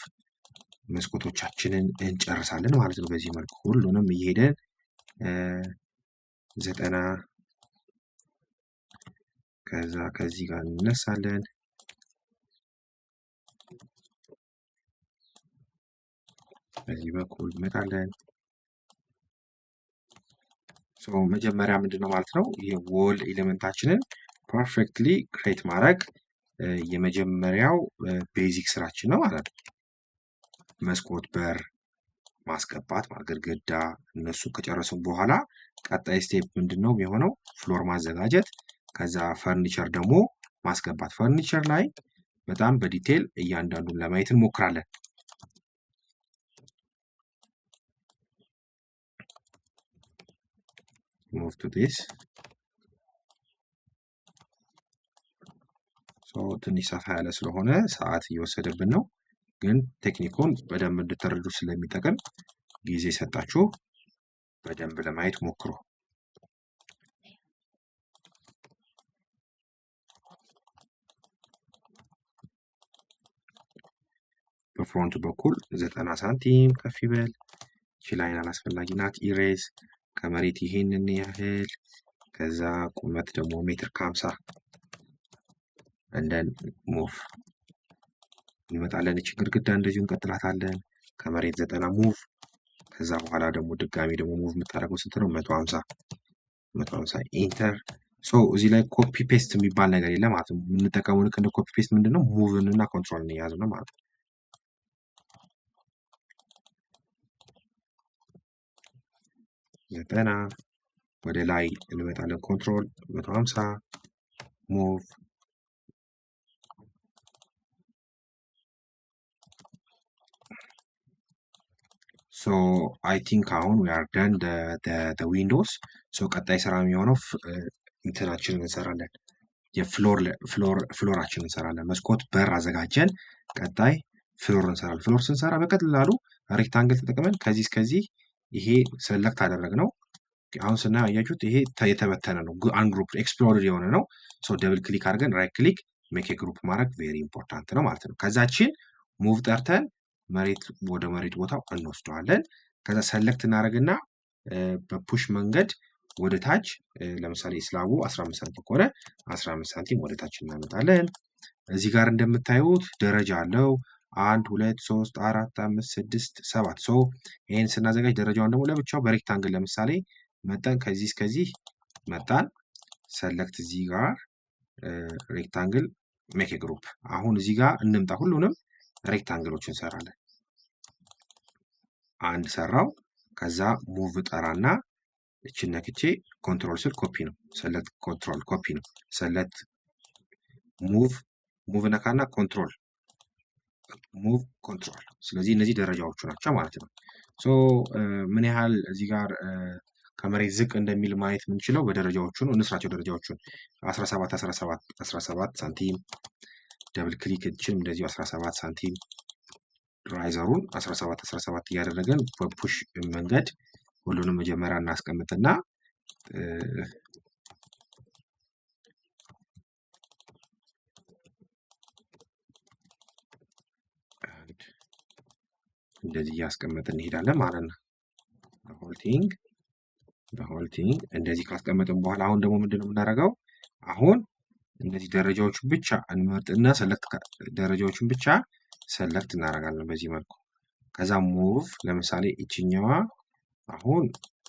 A: መስኮቶቻችንን እንጨርሳለን ማለት ነው። በዚህ መልኩ ሁሉንም እየሄደን 90 ከዛ ከዚህ ጋር እንነሳለን። በዚህ በኩል እንመጣለን። መጀመሪያ ምንድነው ማለት ነው ይሄ ዎል ኤሌመንታችንን ፐርፌክትሊ ክሬት ማድረግ የመጀመሪያው ቤዚክ ስራችን ነው ማለት ነው። መስኮት፣ በር ማስገባት፣ ግድግዳ እነሱ ከጨረስን በኋላ ቀጣይ ስቴፕ ምንድነው የሚሆነው? ፍሎር ማዘጋጀት፣ ከዛ ፈርኒቸር ደግሞ ማስገባት። ፈርኒቸር ላይ በጣም በዲቴል እያንዳንዱን ለማየት እንሞክራለን። move to this ትንሽ ሰፋ ያለ ስለሆነ ሰዓት እየወሰደብን ነው፣ ግን ቴክኒኩን በደንብ እንድትረዱ ስለሚጠቅም ጊዜ ሰጣችሁ በደንብ ለማየት ሞክሩ። በፍሮንት በኩል 90 ሳንቲም ከፍ ይበል። እቺ ላይን አላስፈላጊ ናት፣ ኢሬዝ ከመሬት ይሄንን ያህል ከዛ ቁመት ደግሞ ሜትር ከ50 እንደን ሙቭ እንመጣለን። እቺ ግድግዳ እንደዚሁ እንቀጥላታለን። ከመሬት 90 ሙቭ ከዛ በኋላ ደግሞ ድጋሚ ደግሞ ሙቭ የምታደርገው ስንት ነው? 150 ኢንተር። እዚህ ላይ ኮፒ ፔስት የሚባል ነገር የለም ማለት ነው። የምንጠቀመው ልክ እንደ ኮፒ ፔስት ምንድነው ሙቭን እና ኮንትሮልን የያዝ ነው ማለት ነው። ዘጠና ወደ ላይ እንመጣለን። ኮንትሮል 150 ሙቭ ሶ አይ ቲንክ አሁን ዊ አር ደን ዊንዶውስ። ሶ ቀጣይ ስራ የሚሆነው እንትናችንን እንሰራለን። ፍሎራችንን እንሰራለን። መስኮት በር አዘጋጀን። ቀጣይ ፍሎር እንሰራለን። ፍሎር ስንሰራ በቀላሉ ሬክታንግል ተጠቅመን ከዚህ እስከዚህ ይሄ ሰለክት አደረግነው። አሁን ስናየው አያችሁት ይሄ የተበተነ ነው። አንድ ግሩፕ ኤክስፕሎርድ የሆነ ነው። ሶ ደብል ክሊክ አድርገን ራይት ክሊክ ሜክ ግሩፕ ማድረግ ቬሪ ኢምፖርታንት ነው ማለት ነው። ከዛችን ሙቭ ጠርተን መሬት ወደ መሬት ቦታው እንወስደዋለን። ከዛ ሰለክት እናደርግና በፑሽ መንገድ ወደ ታች ለምሳሌ ስላቡ 15 ሳንቲም ከሆነ 15 ሳንቲም ወደ ታች እናመጣለን። እዚህ ጋር እንደምታዩት ደረጃ አለው። 1 2 3 4 5 6 7 ሶ ይሄን ስናዘጋጅ ደረጃውን ደግሞ ለብቻው በሬክታንግል ለምሳሌ መጠን ከዚህ እስከዚህ መጣን። ሰለክት እዚህ ጋር ሬክታንግል ሜክ ግሩፕ። አሁን እዚህ ጋር እንምጣ። ሁሉንም ሬክታንግሎች እንሰራለን። አንድ ሰራው። ከዛ ሙቭ ጠራና እችን ነክቼ ኮንትሮል ስል ኮፒ ነው። ሰለክት ኮንትሮል ኮፒ ነው። ሰለክት ሙቭ ነካና ኮንትሮል ሙቭ ኮንትሮል። ስለዚህ እነዚህ ደረጃዎቹ ናቸው ማለት ነው። ሶ ምን ያህል እዚህ ጋር ከመሬት ዝቅ እንደሚል ማየት የምንችለው በደረጃዎቹ ነው። እንስራቸው ደረጃዎቹን 17 17 17 ሳንቲም ደብል ክሊክ እችን እንደዚሁ 17 ሳንቲም ራይዘሩን 17 17 እያደረገን በፑሽ መንገድ ሁሉንም መጀመሪያ እናስቀምጥና እንደዚህ እያስቀመጥን እንሄዳለን ማለት ነው። በሆልቲንግ እንደዚህ ካስቀመጥን በኋላ አሁን ደግሞ ምንድን ነው የምናደርገው? አሁን እነዚህ ደረጃዎቹን ብቻ እንመርጥና ደረጃዎቹን ብቻ ሰለክት እናደርጋለን በዚህ መልኩ። ከዛ ሙቭ ለምሳሌ እችኛዋ አሁን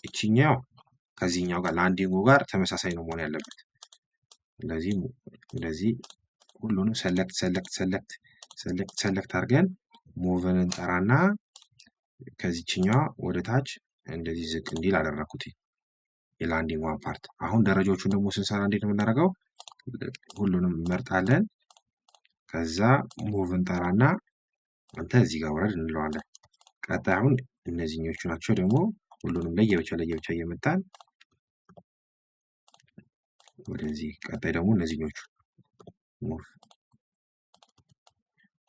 A: እችኛው ከዚህኛው ጋር ላንዲንጉ ጋር ተመሳሳይ ነው መሆን ያለበት። እንደዚህ ሁሉንም ሰለክት አድርገን ሙቭን እንጠራና ከዚህኛዋ ወደ ታች እንደዚህ ዝቅ እንዲል አደረኩት የላንዲንግ ዋን ፓርት። አሁን ደረጃዎቹን ደግሞ ስንሰራ እንዴት ነው የምናደርገው? ሁሉንም እንመርጣለን። ከዛ ሙቭ እንጠራና አንተ እዚህ ጋር ወረድ እንለዋለን። ቀጣይ አሁን እነዚህኞቹ ናቸው ደግሞ ሁሉንም ለየብቻ እየመጣን ወደዚህ። ቀጣይ ደግሞ እነዚህኞቹ ሙቭ።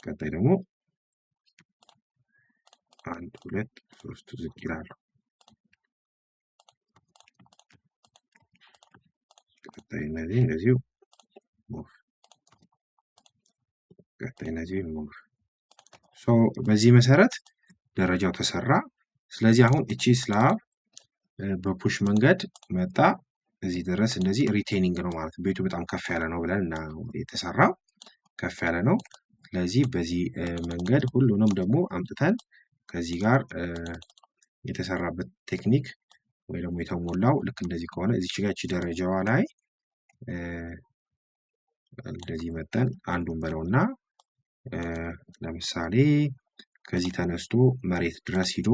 A: ቀጣይ ደግሞ 1 2 3 ዝቅ ይላሉ። ቀጣይ እነዚህ እንደዚሁ ሙቭ። ቀጣይ እነዚህ ሙቭ። ሶ በዚህ መሰረት ደረጃው ተሰራ። ስለዚህ አሁን እቺ ስላብ በፑሽ መንገድ መጣ እዚህ ድረስ። እንደዚህ ሪቴኒንግ ነው ማለት ቤቱ በጣም ከፍ ያለ ነው ብለን የተሰራው ከፍ ያለ ነው። ስለዚህ በዚህ መንገድ ሁሉንም ደግሞ አምጥተን ከዚህ ጋር የተሰራበት ቴክኒክ ወይ ደግሞ የተሞላው ልክ እንደዚህ ከሆነ እዚች ጋር እቺ ደረጃዋ ላይ እንደዚህ መጠን አንዱን በለውና ለምሳሌ ከዚህ ተነስቶ መሬት ድረስ ሂዶ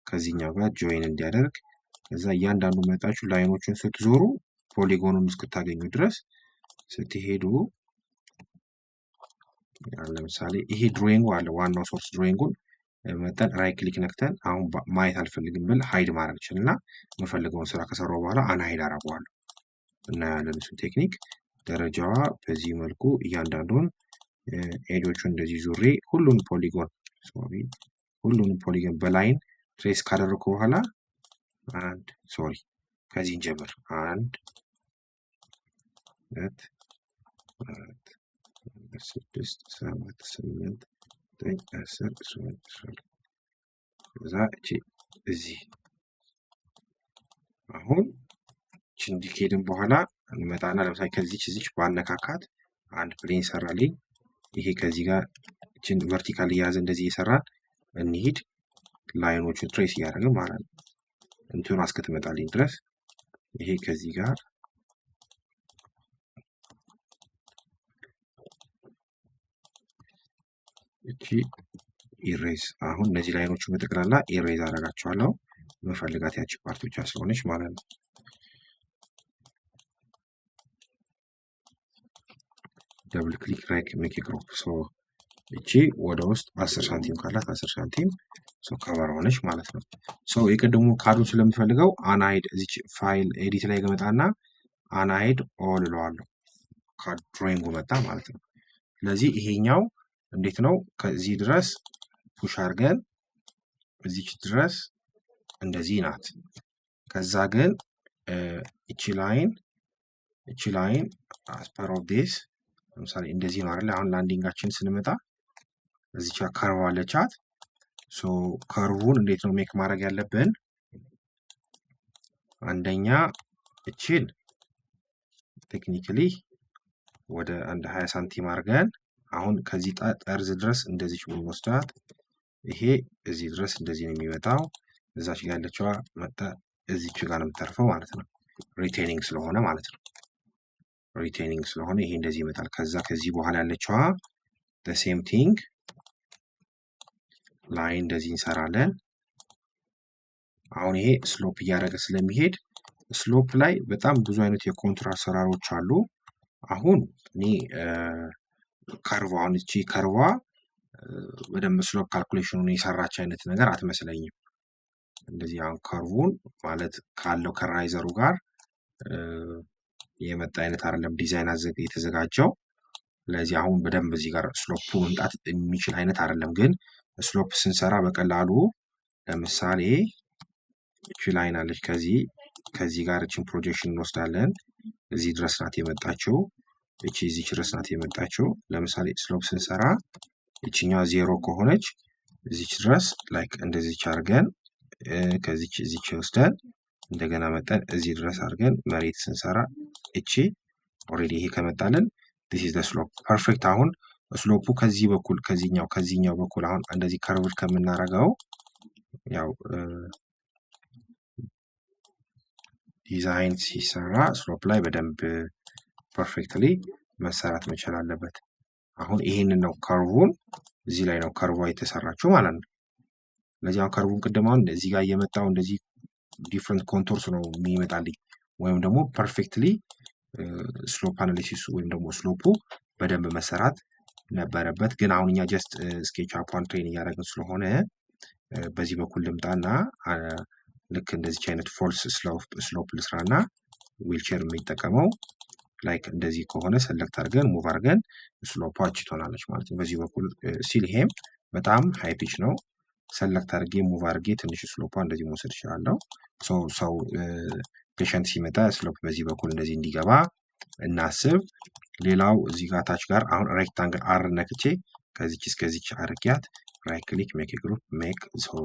A: ከዚህኛው ጋር ጆይን እንዲያደርግ ከዛ እያንዳንዱ መጣችሁ ላይኖቹን ስትዞሩ ፖሊጎኑን እስክታገኙ ድረስ ስትሄዱ ለምሳሌ ይሄ ድሮይንጉ አለ። ዋናው ሶርስ ድሮይንጉን መጠን ራይት ክሊክ ነክተን አሁን ማየት አልፈልግም ብል ሃይድ ማድረግ ይችላልና የምፈልገውን ስራ ከሰራው በኋላ አንሃይድ አደርገዋለሁ። እናያለን እሱን ቴክኒክ። ደረጃዋ በዚህ መልኩ እያንዳንዱን ኤጆቹን እንደዚህ ዙሬ ሁሉንም ፖሊጎን በላይን ትሬስ ካደረኩ በኋላ ከዚህ እንጀምር። 1 2 4 6 7 8 9 10 11 ከዛ እቺ እዚህ አሁን እንዲህ ከሄድን በኋላ እንመጣና ለምሳሌ ከዚች ባነካካት አንድ ፕሌን ሰራልኝ። ይሄ ከዚህ ጋር እቺን ቨርቲካል እያያዘ እንደዚህ እየሰራን እንሂድ። ላይኖቹን ትሬስ እያደረግን ማለት ነው እንትኑ እስክትመጣልኝ ድረስ። ይሄ ከዚህ ጋር እቺ ኢሬዝ። አሁን እነዚህ ላይኖቹ በጠቅላላ ኢሬዝ አደርጋቸዋለሁ። መፈልጋት ያቺ ፓርት ብቻ ስለሆነች ማለት ነው። ደብል ክሊክ ራይት ሜክ ግሩፕ። ሶ እቺ ወደ ውስጥ 10 ሳንቲም ካላት 10 ሳንቲም ከቨር ሆነች ማለት ነው። የቅድሙ ካርዱን ስለምፈልገው አናይድ እዚች ፋይል ኤዲት ላይ ገመጣና አናይድ ኦል እለዋለሁ። ካርድ ድሮይንጉ መጣ ማለት ነው። ስለዚህ ይሄኛው እንዴት ነው ከዚህ ድረስ ፑሽ አድርገን እዚች ድረስ እንደዚህ ናት። ከዛ ግን እቺ ላይን አስፐር ኦፍ ዲስ ለምሳሌ እንደዚህ ነው አይደል? አሁን ላንዲንጋችን ስንመጣ እዚች ከርቭ አለቻት። ከርቡን እንዴት ነው ሜክ ማድረግ ያለብን? አንደኛ እቺን ቴክኒካሊ ወደ አንድ 20 ሳንቲም አድርገን አሁን ከዚህ ጠርዝ ድረስ እንደዚህ ወስዳት ይሄ እዚህ ድረስ እንደዚህ ነው የሚመጣው። እዛች ጋር ያለችዋ መጣ እዚች ጋር ነው የምትተርፈው ማለት ነው። ሪቴኒንግ ስለሆነ ማለት ነው። ሪቴኒንግ ስለሆነ ይሄ እንደዚህ ይመጣል። ከዚህ በኋላ ያለችዋ the same thing ላይ እንደዚህ እንሰራለን። አሁን ይሄ ስሎፕ እያደረገ ስለሚሄድ ስሎፕ ላይ በጣም ብዙ አይነት የኮንትር አሰራሮች አሉ። አሁን እኔ ከርቫውን እቺ ከርቫ በደንብ ስሎፕ ካልኩሌሽኑን የሰራች አይነት ነገር አትመስለኝም። እንደዚህ አሁን ከርቡን ማለት ካለው ከራይዘሩ ጋር የመጣ አይነት አይደለም ዲዛይን የተዘጋጀው። ስለዚህ አሁን በደንብ እዚህ ጋር ስሎፕ መምጣት የሚችል አይነት አይደለም። ግን ስሎፕ ስንሰራ በቀላሉ ለምሳሌ እቺ ላይን አለች ከዚህ ጋር እቺን ፕሮጀክሽን እንወስዳለን። እዚህ ድረስ ናት የመጣችው። እቺ እዚህ ድረስ ናት የመጣችው። ለምሳሌ ስሎፕ ስንሰራ እቺኛዋ 0 ከሆነች እዚች ድረስ ላይክ እንደዚች አድርገን ከዚች እዚች ወስደን እንደገና መጠን እዚህ ድረስ አድርገን መሬት ስንሰራ እቺ ኦሬዲ ይሄ ከመጣልን this is the slope perfect። አሁን ስሎፑ ከዚህ በኩል ከዚህኛው በኩል አሁን እንደዚህ ከርቭ ከምናረጋው ያው ዲዛይን ሲሰራ ስሎፕ ላይ በደንብ ፐርፌክትሊ መሰራት መቻል አለበት። አሁን ይሄንን ነው ከርቡን እዚህ ላይ ነው ከርቧ የተሰራችው ማለት ነው። ስለዚህ አሁን ከርቡን ቅድም አሁን እዚህ ጋር እየመጣው እንደዚህ ዲፍረንት ኮንቶርስ ነው የሚመጣልኝ ወይም ደግሞ ፐርፌክትሊ ስሎፕ አናሊሲስ ወይም ደግሞ ስሎፑ በደንብ መሰራት ነበረበት። ግን አሁን እኛ ጀስት ስኬች አፕን ትሬን እያደረግን ስለሆነ በዚህ በኩል ልምጣና ልክ እንደዚህ አይነት ፎልስ ስሎፕ ልስራና ዊልቸር የሚጠቀመው ላይክ እንደዚህ ከሆነ ሰለክት አድርገን ሙቭ አድርገን ስሎፓ እቺ ትሆናለች ማለት ነው። በዚህ በኩል ሲል ይሄም በጣም ሃይ ፒች ነው። ሰለክት አድርጌ ሙቭ አድርጌ ትንሽ ስሎፓ እንደዚህ መውሰድ እችላለሁ። ሰው ፔሸንት ሲመጣ ስሎፕ በዚህ በኩል እንደዚህ እንዲገባ እናስብ። ሌላው እዚህ ጋር ታች ጋር አሁን ሬክታንግል አር ነክቼ ከዚች እስከዚች አድርጊያት ራይት ክሊክ ሜክ ግሩፕ ሜክ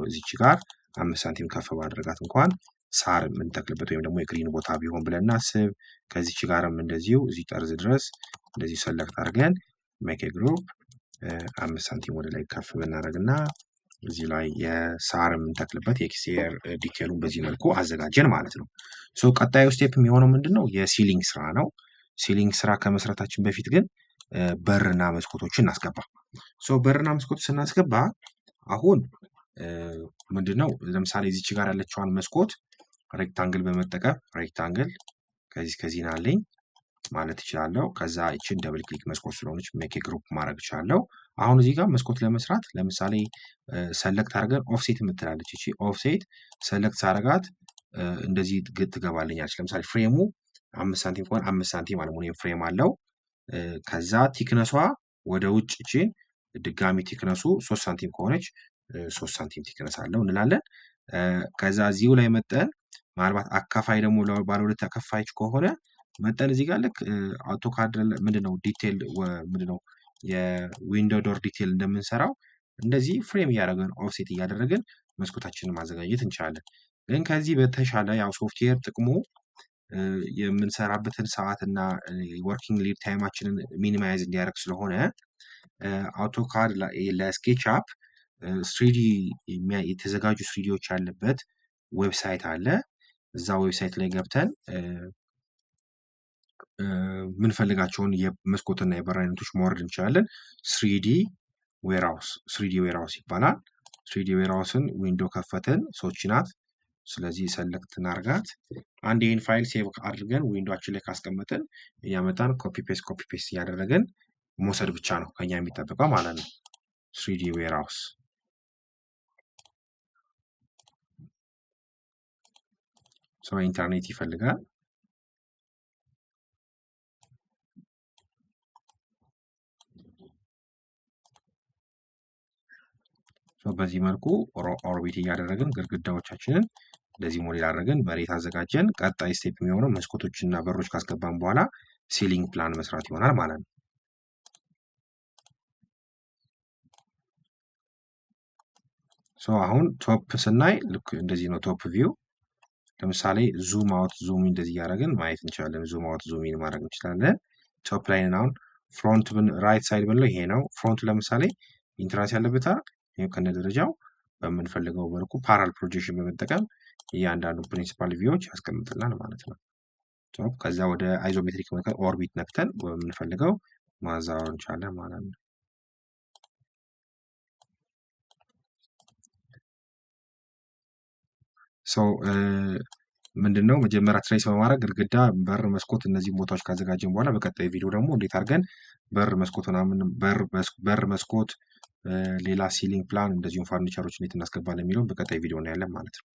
A: እዚች ጋር 5 ሳንቲም ከፍ ባደረጋት እንኳን ሳር የምንተክልበት ወይም ደግሞ የግሪን ቦታ ቢሆን ብለን እናስብ። ከዚች ጋርም እንደዚሁ እዚህ ጠርዝ ድረስ እንደዚሁ ሰለክት አድርገን ሜክ ግሩፕ 5 ሳንቲም ወደ ላይ ከፍ ብናደርግና እዚህ ላይ የሳር የምንተክልበት የኤክስቴሪየር ዲቴሉን በዚህ መልኩ አዘጋጀን ማለት ነው። ቀጣዩ ስቴፕ የሚሆነው ምንድነው? የሲሊንግ ስራ ነው። ሲሊንግ ስራ ከመስራታችን በፊት ግን በርና መስኮቶችን እናስገባ። በርና መስኮቶች ስናስገባ አሁን ምንድነው ለምሳሌ እዚች ጋር ያለችዋን መስኮት ሬክታንግል በመጠቀም ሬክታንግል ከዚህ ናለኝ ማለት እችላለሁ። ከዛ እችን ደብል ክሊክ መስኮት ስለሆነች ሜክ ግሩፕ ማድረግ እችላለሁ። አሁን እዚህ ጋር መስኮት ለመስራት ለምሳሌ ሰለክት አድርገን ኦፍሴት የምትላለች እቺ ኦፍሴት ሰለክት አድርጋት እንደዚህ ትገባልኛለች። ለምሳሌ ፍሬሙ 5 ሳንቲም ከሆነ 5 ሳንቲም አልሙኒየም ፍሬም አለው። ከዛ ቲክነሷ ወደ ውጭ እቺን ድጋሚ ቲክነሱ 3 ሳንቲም ከሆነች 3 ሳንቲም ቲክነስ አለው እንላለን። ከዛ እዚሁ ላይ መጠን ምናልባት አካፋይ ደግሞ ባለ ሁለት አካፋዮች ከሆነ መጠን እዚህ ጋር ልክ አውቶካድ ምንድነው ዲቴል ምንድነው የዊንዶ ዶር ዲቴል እንደምንሰራው እንደዚህ ፍሬም እያደረግን ኦፍሴት እያደረግን መስኮታችንን ማዘጋጀት እንችላለን። ግን ከዚህ በተሻለ ያው ሶፍትዌር ጥቅሙ የምንሰራበትን ሰዓት እና ወርኪንግ ሊድ ታይማችንን ሚኒማይዝ እንዲያደርግ ስለሆነ አውቶካድ ለስኬች አፕ ስሪዲ የተዘጋጁ ስሪዲዎች ያለበት ዌብሳይት አለ። እዛ ዌብሳይት ላይ ገብተን ምንፈልጋቸውን የመስኮትና የበር አይነቶች ማውረድ እንችላለን። ስሪዲ ዌርሃውስ ይባላል። ስሪዲ ዌርሃውስን ዊንዶ ከፈትን ሶች ናት። ስለዚህ ሰለክት እናርጋት። አንድ ይህን ፋይል ሴቭ አድርገን ዊንዶችን ላይ ካስቀመጥን እያመጣን ኮፒ ፔስት እያደረገን መውሰድ ብቻ ነው ከኛ የሚጠበቀው ማለት ነው። 3D ዌርሃውስ ኢንተርኔት ይፈልጋል። በዚህ መልኩ ኦርቢት እያደረግን ግድግዳዎቻችንን እንደዚህ ሞዴል አድርገን መሬት አዘጋጀን። ቀጣይ ስቴፕ የሚሆነው መስኮቶችና በሮች ካስገባን በኋላ ሲሊንግ ፕላን መስራት ይሆናል ማለት ነው። አሁን ቶፕ ስናይ ልክ እንደዚህ ነው ቶፕ ቪው። ለምሳሌ ዙም አውት ዙም እንደዚህ እያደረግን ማየት እንችላለን። ዙም አውት ዙም ኢን ማድረግ እንችላለን። ቶፕ ላይን አሁን ፍሮንት ራይት ሳይድ ብንለው ይሄ ነው። ፍሮንቱ ለምሳሌ ኢንትራንስ ያለበት ይሄው ከነ ደረጃው በምንፈልገው መልኩ ፓራል ፕሮጀክሽን በመጠቀም እያንዳንዱ ፕሪንሲፓል ቪዎች ያስቀምጥልናል ማለት ነው። ቶፕ ከዛ ወደ አይዞሜትሪክ ኦርቢት ነክተን በምንፈልገው ማዛወር እንችላለን ማለት ነው። ምንድነው መጀመሪያ ትሬስ በማድረግ ግድግዳ፣ በር፣ መስኮት እነዚህ ቦታዎች ካዘጋጀን በኋላ በቀጣይ ቪዲዮ ደግሞ እንዴት አድርገን በር፣ መስኮት ምናምን በር፣ መስኮት፣ ሌላ ሲሊንግ ፕላን እንደዚሁም ፈርኒቸሮች እንዴት እናስገባለን የሚለውን በቀጣይ ቪዲዮ እናያለን ማለት ነው።